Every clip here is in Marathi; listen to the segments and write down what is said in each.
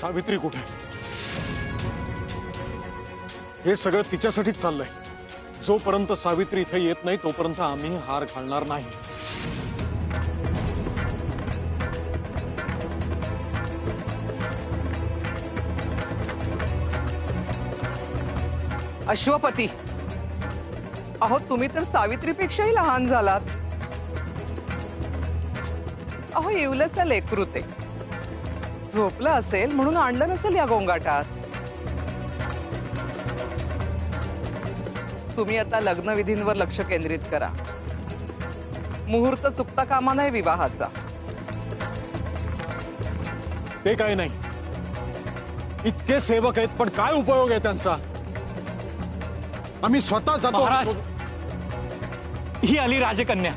सावित्री कुठे? हे सगळं तिच्यासाठीच चाललंय. जोपर्यंत सावित्री इथे येत नाही तोपर्यंत आम्ही हार घालणार नाही. अश्वपती, अहो तुम्ही तर सावित्रीपेक्षाही लहान झालात. अहो येवलंच लेकरू ते झोपलं असेल म्हणून आणलं नसेल या गोंगाटात. तुम्ही आता लग्नविधींवर लक्ष केंद्रित करा. मुहूर्त चुकता कामा नाही विवाहाचा. ते काय नाही. इतके सेवक आहेत पण काय उपयोग आहे त्यांचा? आम्ही स्वतः जातो. महाराज, ही आली राजकन्या.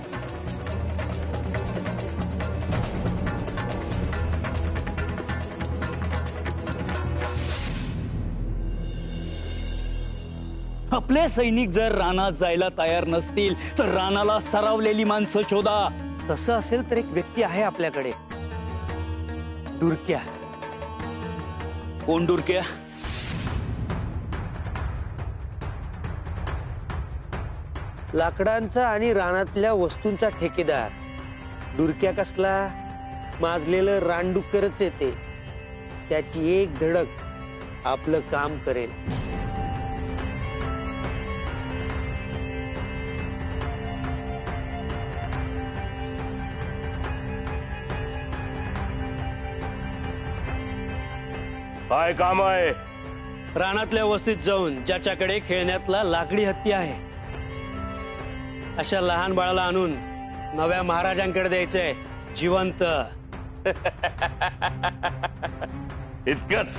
आपले सैनिक जर रानात जायला तयार नसतील तर रानाला सरावलेली माणसं शोधा. तसं असेल तर एक व्यक्ती आहे आपल्याकडे, डुरक्या. कोण डुरक्या? लाकडांचा आणि रानातल्या वस्तूंचा ठेकेदार. डुरक्या कसला? माजलेलं रानडुक्करच येते. त्याची एक धडक आपलं काम करेल. काय काम आहे? रानातल्या वस्तीत जाऊन ज्याच्याकडे खेळण्यातला लाकडी हत्ती आहे अशा लहान बाळाला आणून नव्या महाराजांकडे द्यायचंय जिवंत. इतकंच?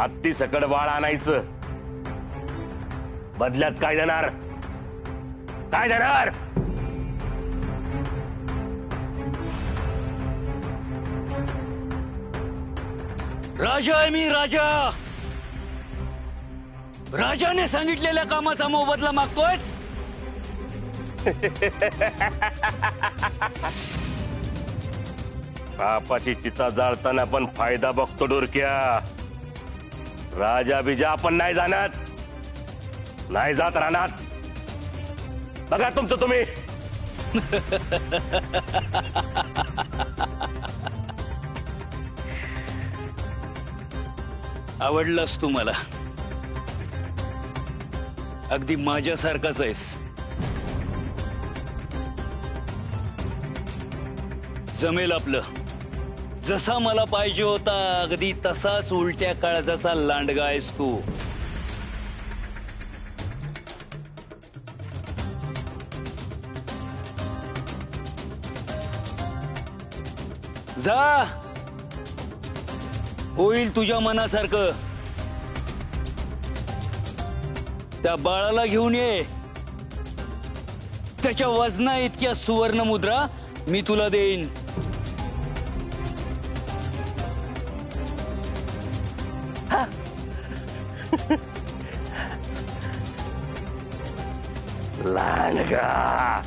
हत्ती सकड बाळ आणायचं, बदल्यात काय देणार? काय देणार? राजा आहे मी, राजा. राजाने सांगितलेल्या कामाचा मोबदला मागतोयस? बापाची चिता जाळताना पण फायदा बघतो डोरक्या. राजा बिजा आपण नाही जाणार, नाही जात राहणार. बघा तुमचं तुम्ही. आवडलास तू मला. अगदी माझ्यासारखाच आहेस. जमेल आपलं. जसा मला पाहिजे होता अगदी तसाच उलट्या काळजाचा लांडगा आहेस तू. जा, होईल तुझ्या मनासारखं. त्या बाळाला घेऊन ये. त्याच्या वजना इतक्या सुवर्ण मुद्रा मी तुला देईन. लांडगा.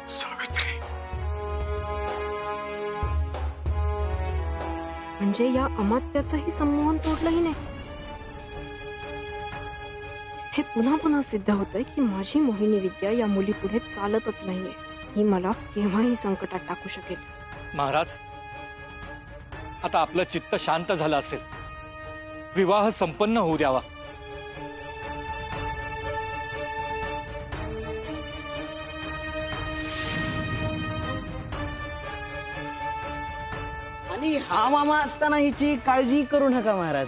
सावित्री, म्हणजे या अमात्याचंही संमोहन तोडलंही नाही. हे पुन्हा पुन्हा सिद्ध होतंय की माझी मोहिनी विद्या या मुलीपुढे चालतच नाहीये. ही मला केव्हाही संकटात टाकू शकेल. महाराज, आता आपलं चित्त शांत झालं असेल. विवाह संपन्न होऊ द्यावा. आणि हा मामा असताना हिची काळजी करू नका महाराज.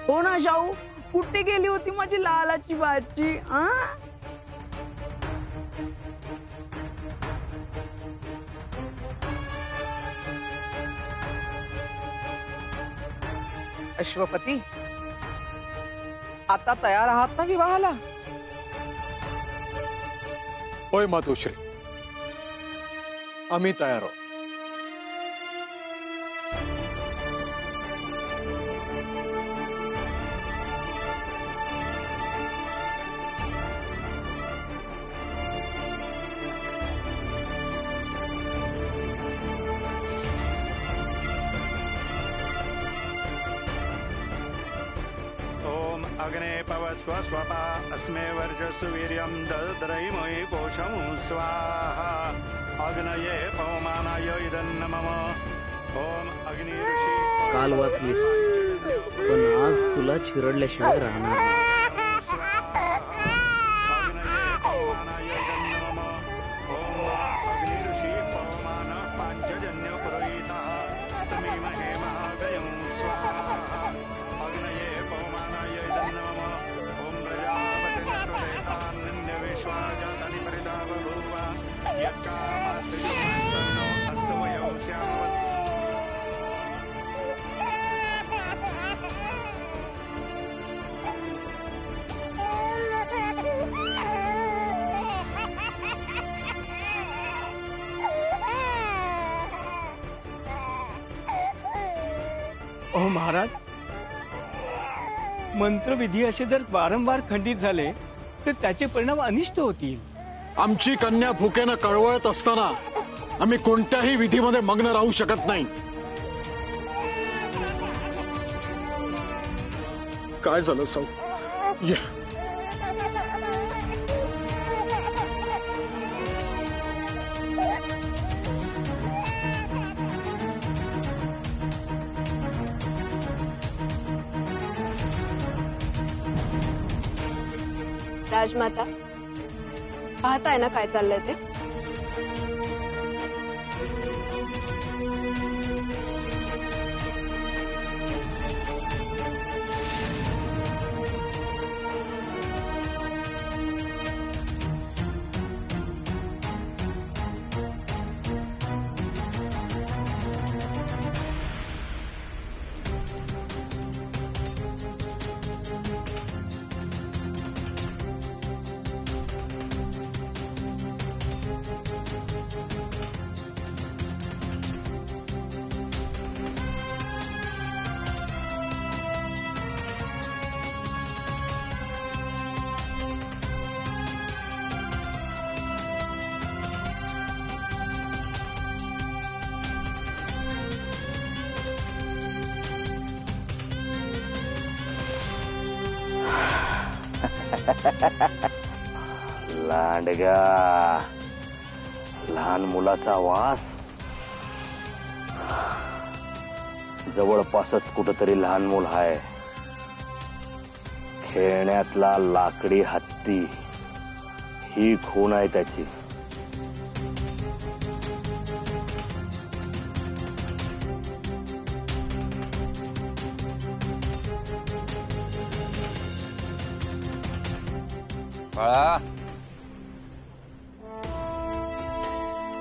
हो ना जाऊ, कुठे गेली होती माझी लालाची बाची? अश्वपती, आता तयार आहात ना विवाहाला? होय मातोश्री, आम्ही तयार आहोत. अग्ने पवस्व स्वपा अस्मे वर्चस्व वीर्यं दद्रैमहि कोशं स्वाहा अग्नये पवमानाय इदन्न मम ओम अग्नि ऋषी काल वाचलीस पण आज तुला चिरडल्याशिवाय राहणार नाही. अग्नये पवमानाय इदन्न मम ओम अग्नि ऋषी पवमान पांचजन्य पुरोहितः तमेमहे महागयं स्वाहा अग्नये पवमानाय इदन्न मम ओम प्रजापतिर्नन्य विश्वाजातानि परितापभूव यत्कामास्त्रियो अस्तवयं स्यामवत् ओ महाराज, मंत्रविधी असे जर वारंवार खंडित झाले तर त्याचे परिणाम अनिष्ट होतील. आमची कन्या भुकेनं कळवळत असताना आम्ही कोणत्याही विधीमध्ये मग्न राहू शकत नाही. काय झालं साऊ? ये. राजमाता पाहताय ना काय चाललंय ते. लांडगा, लहान मुलाचा वास. जवळपासच कुठंतरी लहान मूल आहे. खेळण्यातला लाकडी हत्ती ही खूण आहे त्याची. बाळा,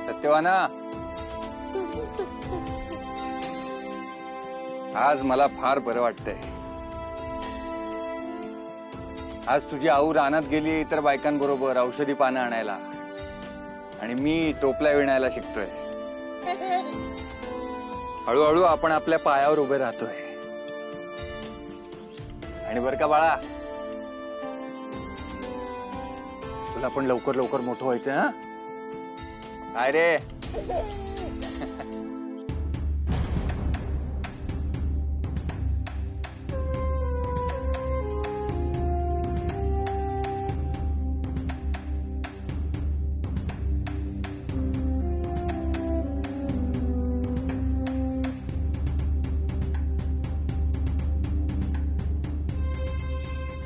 सत्यवाना, आज मला फार बरं वाटतंय. आज तुझी आऊ रानात गेली तर बायकांबरोबर औषधी पानं आणायला, आणि मी टोपल्या विणायला शिकतोय. हळूहळू आपण आपल्या पायावर उभे राहतोय. आणि बरं का बाळा, तुला पण लवकर लवकर मोठं व्हायचं. हा काय रे?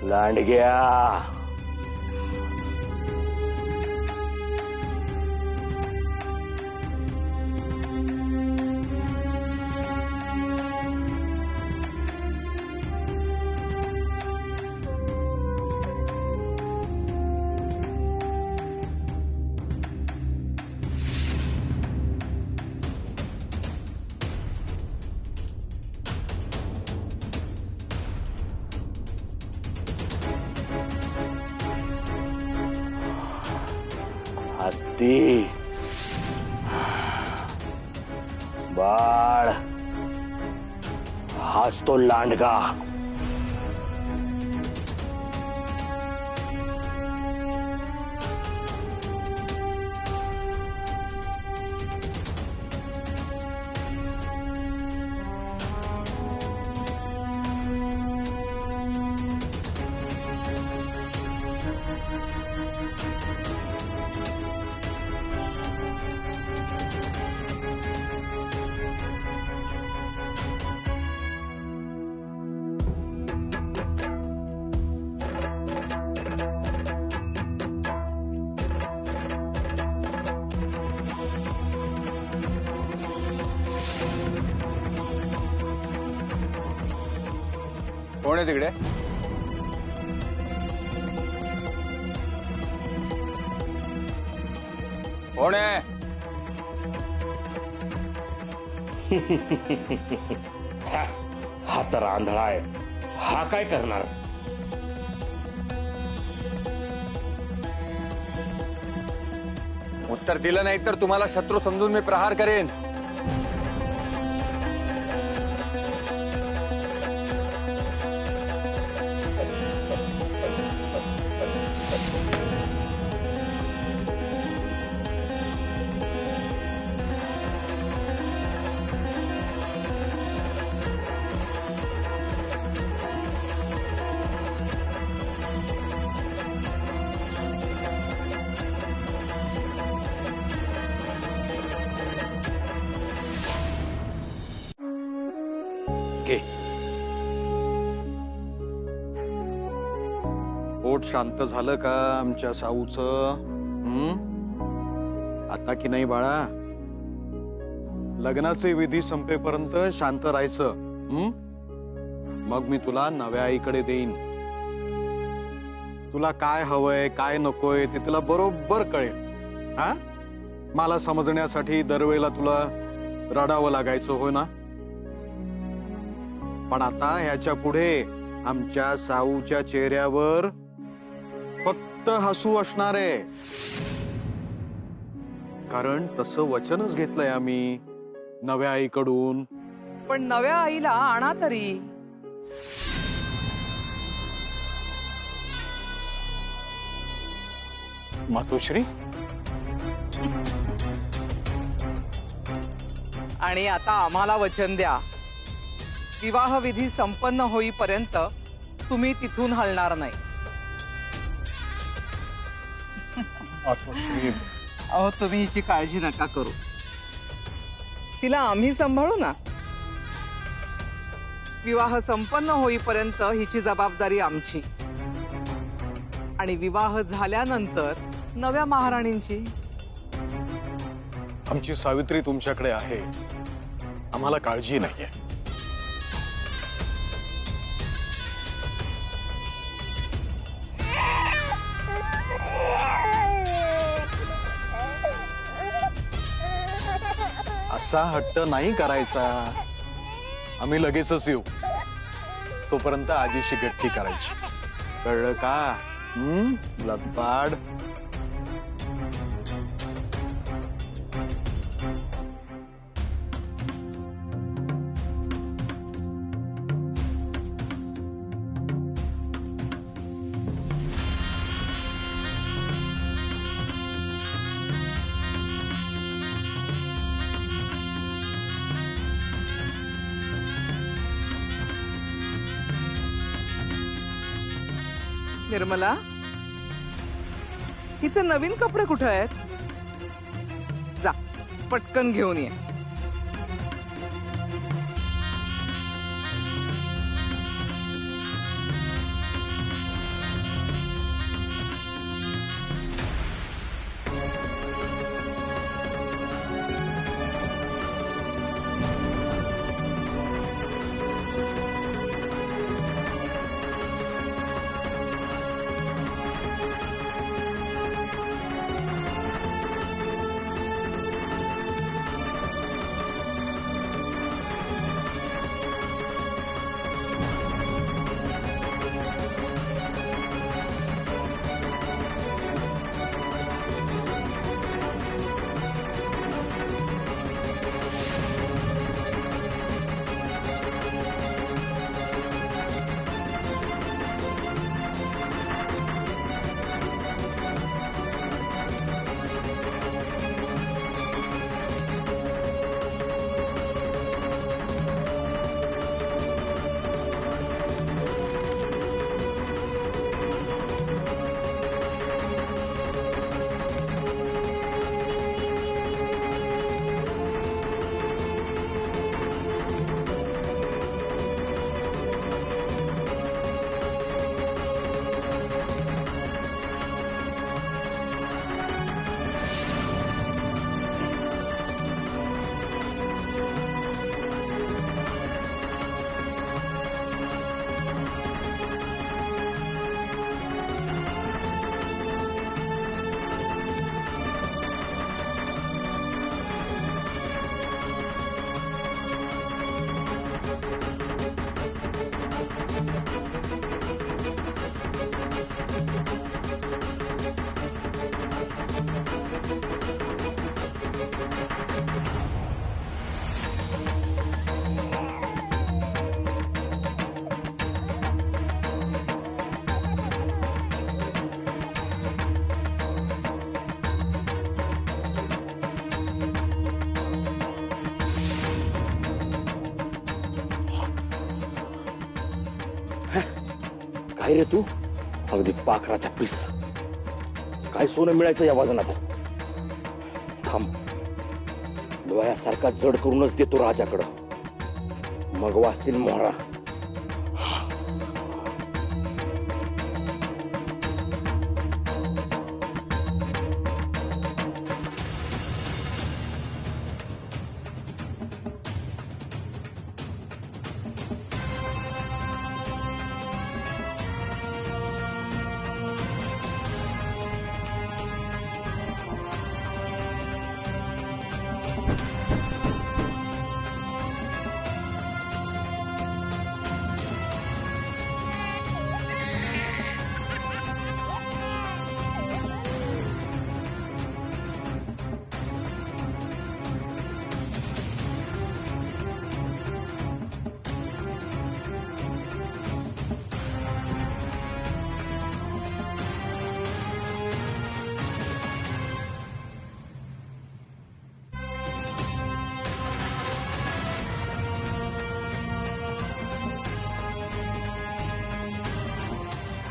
लांडग्या, हत्ती, बाळ, हाच तो लांडगा. कोण आहे तिकडे? कोण आहे? हा तर आंधळा आहे. हा काय करणार? उत्तर दिलं नाही तर तुम्हाला शत्रू समजून मी प्रहार करेन. घे. पोट शांत झालं का आमच्या साऊचं? आता की नाही बाळा? लग्नाचे विधी संपेपर्यंत शांत राहायचं. मग मी तुला नव्या आईकडे देईन. तुला काय हवंय काय नकोय ते तुला बरोबर कळेल. हा, मला समजण्यासाठी दरवेळेला तुला रडावं लागायचं हो ना? पण आता ह्याच्या पुढे आमच्या साऊच्या चेहऱ्यावर फक्त हसू असणार आहे. कारण तसं वचनच घेतलंय आम्ही नव्या आईकडून. पण नव्या आईला आणा तरी. मातोश्री, आणि आता आम्हाला वचन द्या, विवाह विधी संपन्न होईपर्यंत तुम्ही तिथून हलणार नाही. मातोश्री, अहो, तुम्ही हिची काळजी नका करू. तिला आम्ही सांभाळू ना. विवाह संपन्न होईपर्यंत हिची जबाबदारी आमची, आणि विवाह झाल्यानंतर नव्या महाराणींची. आमची सावित्री तुमच्याकडे आहे, आम्हाला काळजी नाहीये. असा हट्ट नाही करायचा. आम्ही लगेचच येऊ. तोपर्यंत आजीशी गट्टी करायची. कळलं का? लबाड. निर्मला, हिचे नवीन कपडे कुठे आहेत? जा, पटकन घेऊन ये. काय रे तू अगदी पाखराच्या पीस काय सोनं मिळायचं या वजनात थांब डोळ्यासारखा जड करूनच देतो राजाकडं मग वाचतील मोहरा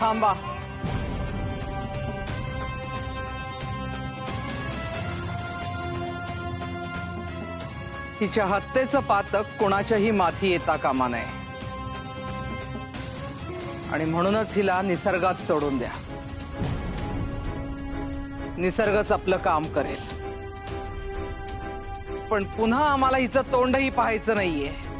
थांबा. तिच्या हत्येचं पातक कोणाच्याही माथी येता कामा नये आणि म्हणूनच हिला निसर्गात सोडून द्या. निसर्गच आपलं काम करेल. पण पुन्हा आम्हाला हिचं तोंडही पाहायचं नाहीये.